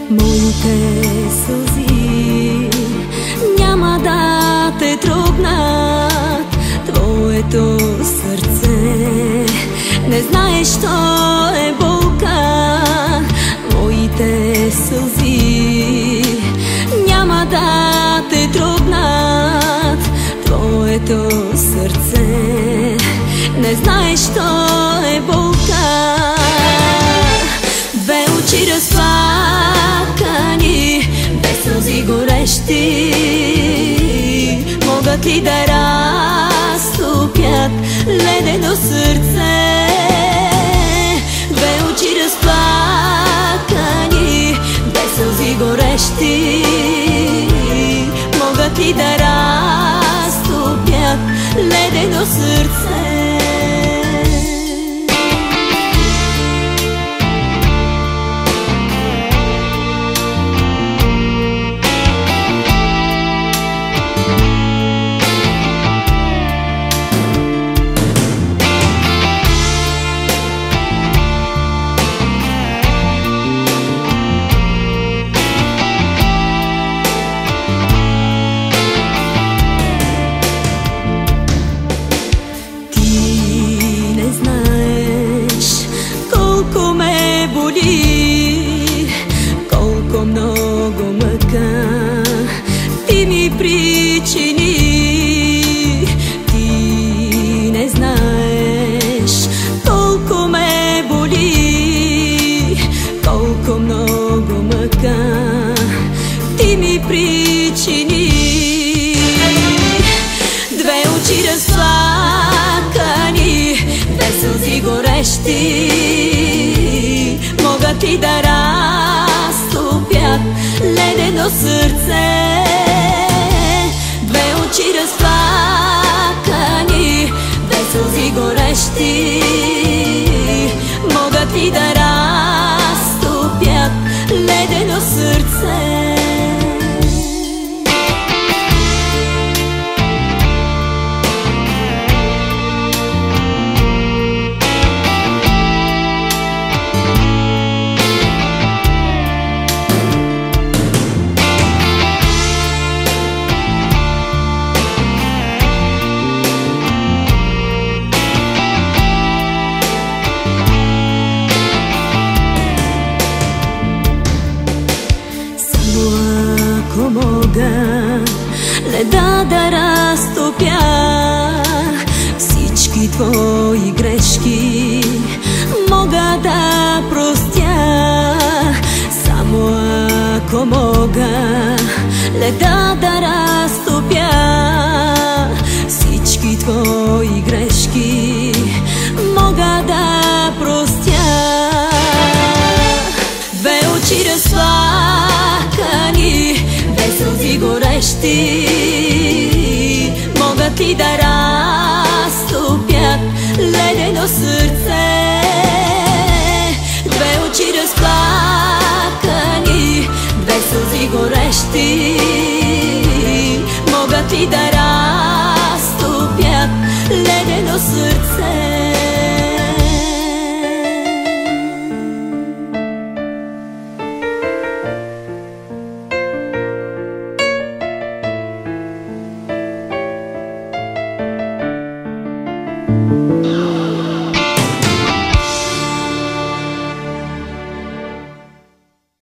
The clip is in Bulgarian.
Моите сълзи няма да те трогнат, твоето сърце не знаеш, що е болка. Моите сълзи няма да те трогнат, твоето сърце не знаеш, що е болка. Две очи разплакани, без сълзи горещи, могат ли да разтопят ледено сърце? Две очи разплакани, без сълзи горещи, могат ли да разтопят ледено сърце? Колко много мъка ти ми причини. Ти не знаеш колко ме боли, колко много мъка ти ми причини. Две очи разплакани, без сълзи горещи, могат ли да разтопят ледено сърце? Две очи разплакани, без сълзи горещи, могат ли да разтопят ледено сърце? Ако мога леда да разтопя всички твои грешки, мога да простя. Само ако мога леда да разтопя всички твои грешки, мога да простя. Две очи разплакани, без сълзи горещи, могат ли да разтопят ледено сърце? Две очи разплакани, без сълзи горещи, могат ли да разтопят ледено сърце?